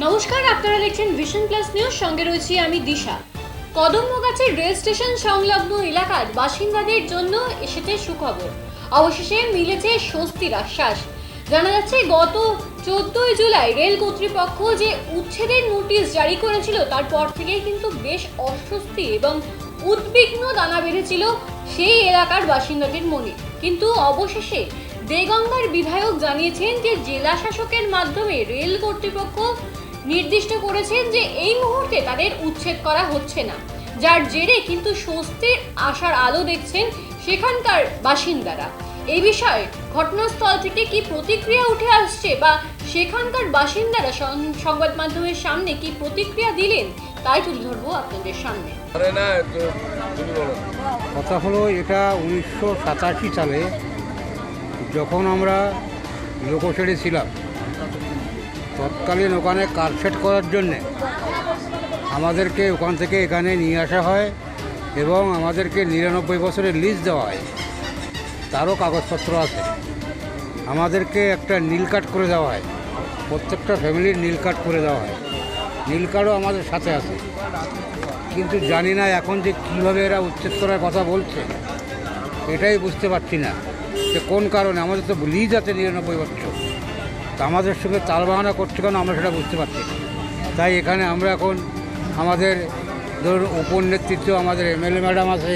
নমস্কার, আপনারা দেখছেন ভিশন প্লাস নিউজ। সঙ্গে রয়েছি আমি দিশা। কদমগাছি রেল স্টেশন সংলগ্ন এলাকার বাসিন্দাদের জন্য এসেছে সুখবর। অবশেষে মিলেছে স্বস্তির আশ্বাস। জানা যাচ্ছে গত 14 জুলাই রেল কর্তৃপক্ষ যে উচ্ছেদের নোটিশ জারি করেছিল তারপর থেকেই কিন্তু বেশ অস্বস্তি এবং উদ্বিগ্ন দানা বেঁধেছিল সেই এলাকার বাসিন্দাদের মনে। কিন্তু অবশেষে দেগঙ্গার বিধায়ক জানিয়েছেন যে জেলা শাসকের মাধ্যমে রেল কর্তৃপক্ষ নির্দিষ্ট করেছেন যে এই মুহূর্তে তাদের উচ্ছেদ করা হচ্ছে না, যার জেরে কিন্তু স্বস্তির আশার আলো দেখছেন সেখানকার বাসিন্দারা। এই বিষয়ে ঘটনাস্থল থেকে কি প্রতিক্রিয়া উঠে আসছে বা সেখানকার বাসিন্দারা সংবাদ মাধ্যমের সামনে কি প্রতিক্রিয়া দিলেন তাই তুলে ধরবো আপনাদের সামনে। কথা হলো, এটা 1987 সালে যখন আমরা লোকোশেডে ছিলাম, তৎকালীন ওখানে কারশেড করার জন্যে আমাদেরকে ওখান থেকে এখানে নিয়ে আসা হয় এবং আমাদেরকে 99 বছরের লিজ দেওয়া হয়। তারও কাগজপত্র আছে। আমাদেরকে একটা নীল কার্ড করে দেওয়া হয়, প্রত্যেকটা ফ্যামিলির নীল কার্ড করে দেওয়া হয়। নীল কার্ডও আমাদের সাথে আছে, কিন্তু জানি না এখন যে কীভাবে এরা উচ্ছেদ করার কথা বলছে, এটাই বুঝতে পারছি না যে কোন কারণে। আমাদের তো লিজ আছে 99 বছর, তা আমাদের সঙ্গে তাল বাহানা করছে কেন আমরা সেটা বুঝতে পারছি না। তাই এখানে আমরা এখন আমাদের ধরুন উপর নেতৃত্ব, আমাদের এমএলএ ম্যাডাম আছে,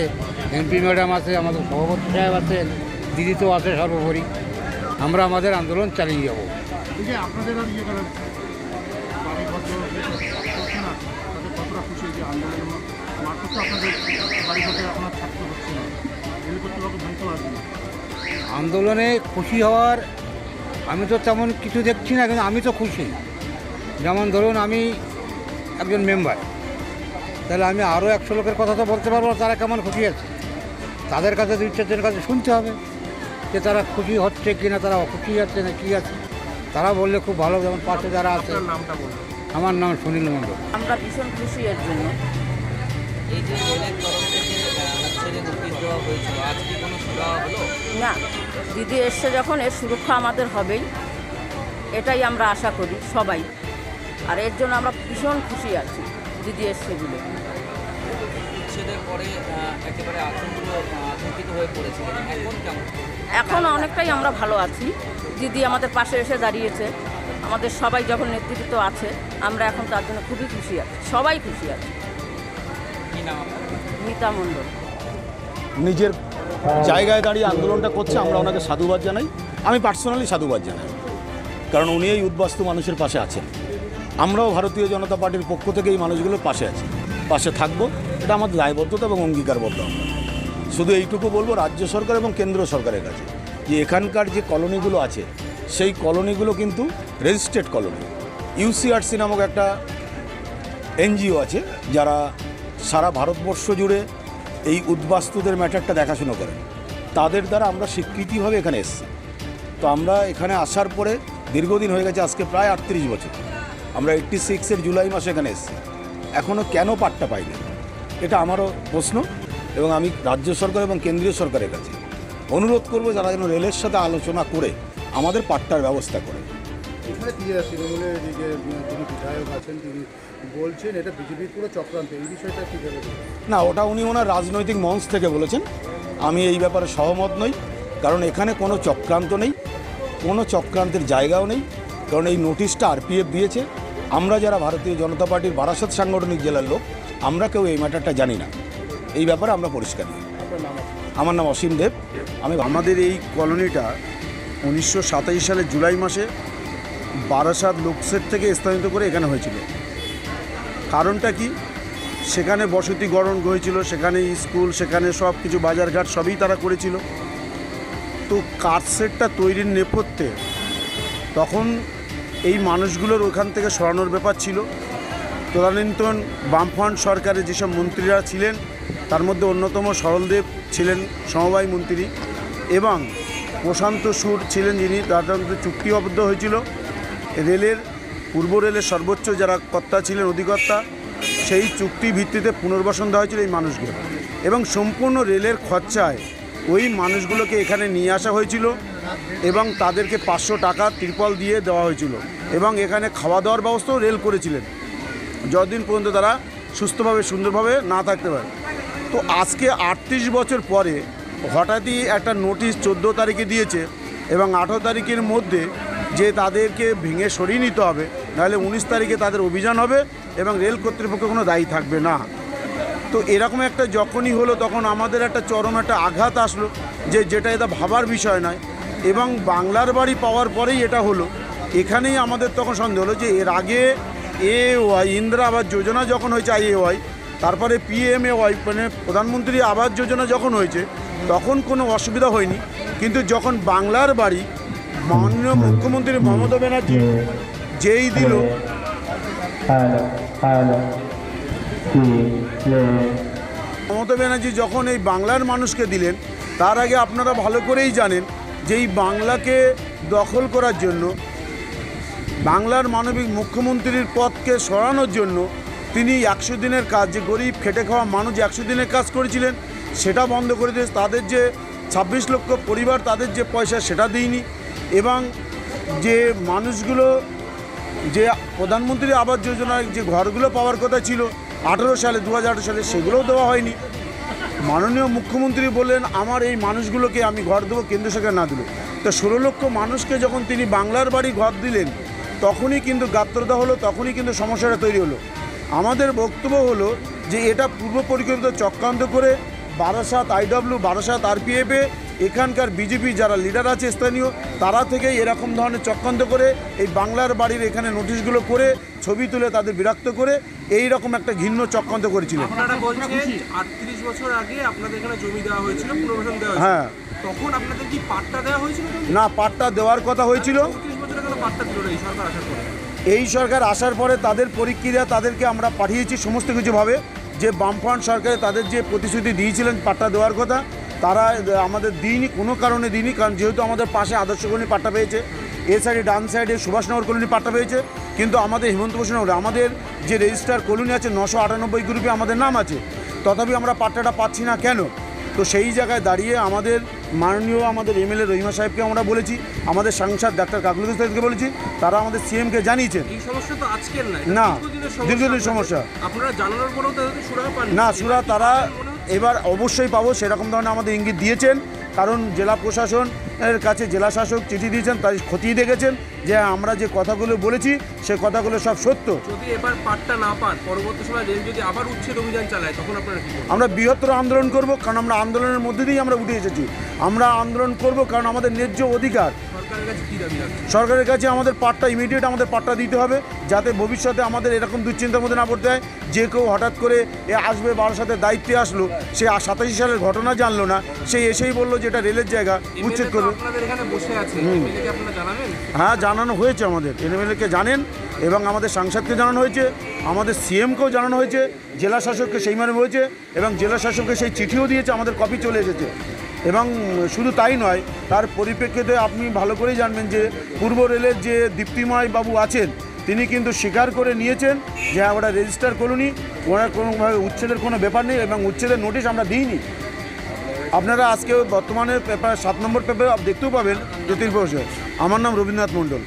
এমপি ম্যাডাম আছে, আমাদের সভাপতি সাহেব আছে, দিদি তো আছে, সর্বোপরি আমরা আমাদের আন্দোলন চালিয়ে যাব। আন্দোলনে খুশি হওয়ার আমি তো তেমন কিছু দেখছি না, কিন্তু আমি তো খুশি। যেমন ধরুন আমি একজন মেম্বার, তাহলে আমি আরও 100 লোকের কথা তো বলতে পারবো তারা কেমন খুশি আছে। তাদের কাছে 2-4 জনের কাছে শুনতে হবে যে তারা খুশি হচ্ছে কি না, তারা অখুশি আছে না কী আছে। তারা বললে খুব ভালো। যেমন পাশে যারা আছে। আমার নাম সুনীল মণ্ডল। আমরা ভীষণ খুশি এর জন্য। এই যে রেলের তরফ থেকে ছেড়ে নোটিশ দেওয়া হয়েছিল, আজকে কোনো সুরাহা হলো না, দিদি এসছে যখন এর সুরক্ষা আমাদের হবেই, এটাই আমরা আশা করি সবাই। আর এর জন্য আমরা ভীষণ খুশি আছি দিদি এসছে বলে। উচ্ছেদের পরে একেবারে আতঙ্কিত হয়ে পড়েছিল, এখন কেমন? এখন অনেকটাই আমরা ভালো আছি। দিদি আমাদের পাশে এসে দাঁড়িয়েছে, আমাদের সবাই যখন নেতৃত্ব আছে আমরা এখন তার জন্য খুবই খুশি আছি, সবাই খুশি আছি। কী নাম আপনার? মিতা মণ্ডল। নিজের জায়গায় দাঁড়িয়ে আন্দোলনটা করছে, আমরা ওনাকে সাধুবাদ জানাই। আমি পার্সোনালি সাধুবাদ জানাই, কারণ উনি এই উদ্বাস্তু মানুষের পাশে আছেন। আমরাও ভারতীয় জনতা পার্টির পক্ষ থেকে এই মানুষগুলোর পাশে আছি, পাশে থাকবো। এটা আমাদের দায়বদ্ধতা এবং অঙ্গীকারবদ্ধ। আমরা শুধু এইটুকু বলবো রাজ্য সরকার এবং কেন্দ্র সরকারের কাছে, যে এখানকার যে কলোনিগুলো আছে সেই কলোনিগুলো কিন্তু রেজিস্ট্রেড কলোনি। ইউসিআরসি নামক একটা এনজিও আছে যারা সারা ভারতবর্ষ জুড়ে এই উদ্বাস্তুদের ম্যাটারটা দেখাশুনো করেন। তাদের দ্বারা আমরা স্বীকৃতিভাবে এখানে এসেছি। তো আমরা এখানে আসার পরে দীর্ঘদিন হয়ে গেছে, আজকে প্রায় 38 বছর। আমরা 86-এর জুলাই মাসে এখানে এসেছি, এখনও কেন পাট্টা পাইনি, এটা আমারও প্রশ্ন। এবং আমি রাজ্য সরকার এবং কেন্দ্রীয় সরকারের কাছে অনুরোধ করব যারা যেন রেলের সাথে আলোচনা করে আমাদের পাট্টার ব্যবস্থা করে। এখানে তৃণমূলের যে যিনি বিধায়ক আছেন তিনি বলছেন এটা বিজেপির পুরো চক্রান্ত, এই বিষয়টা কী ভেবে? না, ওটা উনি ওনার রাজনৈতিক মঞ্চ থেকে বলেছেন। আমি এই ব্যাপারে সহমত নই, কারণ এখানে কোনো চক্রান্ত নেই, কোনো চক্রান্তের জায়গাও নেই। কারণ এই নোটিশটা আরপিএফ দিয়েছে। আমরা যারা ভারতীয় জনতা পার্টির বারাসত সাংগঠনিক জেলার লোক, আমরা কেউ এই ম্যাটারটা জানি না। এই ব্যাপারে আমরা পরিষ্কার নই। আমার নাম অসীম দেব। আমাদের এই কলোনিটা 1927 সালের জুলাই মাসে বারাসাত লোকসেট থেকে স্থানান্তরিত করে এখানে হয়েছিল। কারণটা কি, সেখানে বসতি গড়ন হয়েছিল, সেখানে স্কুল, সেখানে সব কিছু বাজারঘাট সবই তারা করেছিল। তো কারশেডটা তৈরির নেপথ্যে তখন এই মানুষগুলোর ওখান থেকে সরানোর ব্যাপার ছিল। তদানীন্তন বামফ্রন্ট সরকারের যেসব মন্ত্রীরা ছিলেন তার মধ্যে অন্যতম সরলদেব ছিলেন সমবায় মন্ত্রী, এবং প্রশান্ত সুর ছিলেন যিনি তাদের চুক্তিবদ্ধ হয়েছিল। রেলের পূর্ব রেলের সর্বোচ্চ যারা কর্তা ছিলেন, অধিকর্তা, সেই চুক্তি ভিত্তিতে পুনর্বাসন দেওয়া হয়েছিল এই মানুষগুলো, এবং সম্পূর্ণ রেলের খরচায় ওই মানুষগুলোকে এখানে নিয়ে আসা হয়েছিল। এবং তাদেরকে 500 টাকা ত্রিপল দিয়ে দেওয়া হয়েছিল এবং এখানে খাওয়া দাওয়ার ব্যবস্থাও রেল করেছিলেন যতদিন পর্যন্ত তারা সুস্থভাবে সুন্দরভাবে না থাকতে পারে। তো আজকে 38 বছর পরে হঠাৎই একটা নোটিশ 14 তারিখে দিয়েছে এবং 18 তারিখের মধ্যে যে তাদেরকে ভেঙে সরিয়ে নিতে হবে, নাহলে 19 তারিখে তাদের অভিযান হবে এবং রেল কর্তৃপক্ষ কোনো দায়ী থাকবে না। তো এরকম একটা যখনই হলো তখন আমাদের একটা চরম একটা আঘাত আসলো যেটা এটা ভাবার বিষয় নয়। এবং বাংলার বাড়ি পাওয়ার পরেই এটা হলো, এখানেই আমাদের তখন সন্দেহ হলো যে এর আগে AOY ইন্দিরা আবাস যোজনা যখন হয়েছে IAY, তারপরে PMAY মানে প্রধানমন্ত্রী আবাস যোজনা যখন হয়েছে তখন কোনো অসুবিধা হয়নি, কিন্তু যখন বাংলার বাড়ি মাননীয় মুখ্যমন্ত্রী মমতা ব্যানার্জি যেই দিল, মমতা ব্যানার্জি যখন এই বাংলার মানুষকে দিলেন, তার আগে আপনারা ভালো করেই জানেন যে এই বাংলাকে দখল করার জন্য, বাংলার মানবিক মুখ্যমন্ত্রীর পদকে সরানোর জন্য তিনি 100 দিনের কাজ, যে গরিব খেটে খাওয়া মানুষ 100 দিনের কাজ করেছিলেন সেটা বন্ধ করে দিয়ে তাদের যে 26 লক্ষ পরিবার তাদের যে পয়সা সেটা দিইনি, এবং যে মানুষগুলো যে প্রধানমন্ত্রী আবাস যোজনার যে ঘরগুলো পাওয়ার কথা ছিল 2018 সালে সেগুলোও দেওয়া হয়নি। মাননীয় মুখ্যমন্ত্রী বললেন আমার এই মানুষগুলোকে আমি ঘর দেবো, কেন্দ্র সরকার না দিল। তো 16 লক্ষ মানুষকে যখন তিনি বাংলার বাড়ি ঘর দিলেন তখনই কিন্তু গাত্রতা হলো, তখনই কিন্তু সমস্যাটা তৈরি হলো। আমাদের বক্তব্য হলো যে এটা পূর্ব পরিকল্পিত চক্রান্ত করে বারাসাত IW, বারাসাত RPF এখানকার বিজেপি যারা লিডার আছে স্থানীয়, তারা থেকে এরকম ধরনের চক্রান্ত করে এই বাংলার বাড়ির এখানে নোটিশগুলো করে ছবি তুলে তাদের বিরক্ত করে এই রকম একটা ঘৃণ্য চক্রান্ত করেছিলেন। আপনারা বলছেন 38 বছর আগে আপনাদের এখানে জমি দেওয়া হয়েছিল, পুনর্বাসন দেওয়া হয়েছিল। হ্যাঁ, তখন আপনাদের কি পাট্টা দেওয়া হয়েছিল? না, পাট্টা দেওয়ার কথা হয়েছিল। 34 বছর আগে পাট্টা দিল না এই সরকার আসার পরে। এই সরকার আসার পরে তাদের প্রক্রিয়া তাদেরকে আমরা পাঠিয়েছি সমস্ত কিছুভাবে, যে বামফ্রন্ট সরকারে তাদের যে প্রতিশ্রুতি দিয়েছিলেন পাট্টা দেওয়ার কথা তারা আমাদের দিইনি, কোনো কারণে দিইনি। কারণ যেহেতু আমাদের পাশে আদর্শ কলোনি পাট্টা পেয়েছে, এ সাইডে ডান সাইডে সুভাষনগর কলোনি পাট্টা পেয়েছে, কিন্তু আমাদের হেমন্ত বসুনগরে আমাদের যে রেজিস্টার কলোনি আছে 998 গ্রুপে আমাদের নাম আছে, তথাপি আমরা পাট্টাটা পাচ্ছি না কেন? তো সেই জায়গায় দাঁড়িয়ে আমাদের মাননীয় আমাদের MLA রহিমা সাহেবকে আমরা বলেছি, আমাদের সাংসদ ডাক্তার কাকলুদ্দিন সাহেবকে বলেছি, তারা আমাদের CM-কে জানিয়েছেন। এই সমস্যা তো আজকের না, দীর্ঘদিনের সমস্যা। আপনারা জানানোর পরেও তাদের সুরাহা পান না, সুরা তারা এবার অবশ্যই পাবো সেরকম ধরনের আমাদের ইঙ্গিত দিয়েছেন, কারণ জেলা প্রশাসনের কাছে জেলা শাসক চিঠি দিয়েছেন, তাই খতিয়ে দেখেছেন যে আমরা যে কথাগুলো বলেছি সে কথাগুলো সব সত্য। যদি এবার পাট্টা না পান, পরবর্তী সময় রেল যদি আবার উচ্ছেদ অভিযান চালায় তখন আপনারা কি করবেন? আমরা বৃহত্তর আন্দোলন করব, কারণ আমরা আন্দোলনের মধ্যে দিয়েই আমরা উঠে এসেছি। আমরা আন্দোলন করব কারণ আমাদের ন্যায্য অধিকার। সরকারের কাছে কি দাবি রাখছেন? সরকারের কাছে আমাদের পাট্টা ইমিডিয়েট আমাদের পাট্টা দিতে হবে, যাতে ভবিষ্যতে আমাদের এরকম দুশ্চিন্তার মধ্যে না পড়তে হয়। যে কেউ হঠাৎ করে আসবে, বারাসাতে দায়িত্বে আসলো, সে 87 সালের ঘটনা জানলো না, সে এসেই বললো যে এটা রেলের জায়গা, উচ্ছেদ করবে। আপনাদের এখানে বসে আছে, এমএলএকে আপনারা জানাবেন? হ্যাঁ, জানানো হয়েছে, আমাদের MLA-কে জানেন এবং আমাদের সাংসদকে জানানো হয়েছে, আমাদের CM-কেও জানানো হয়েছে, জেলা শাসককে সেই মানে হয়েছে এবং জেলা শাসককে সেই চিঠিও দিয়েছে, আমাদের কপি চলে এসেছে। এবং শুধু তাই নয়, তার পরিপ্রেক্ষিতে আপনি ভালো করেই জানবেন যে পূর্ব রেলের যে দীপ্তিময় বাবু আছেন তিনি কিন্তু স্বীকার করে নিয়েছেন যে ওটা রেজিস্টার কলোনি, ওনার কোনোভাবে উচ্ছেদের কোনো ব্যাপার নেই এবং উচ্ছেদের নোটিশ আমরা দিইনি। আপনারা আজকে বর্তমানে পেপার 7 নম্বর পেপার দেখতেও পাবেন জ্যোতির্বসে। আমার নাম রবীন্দ্রনাথ মণ্ডল।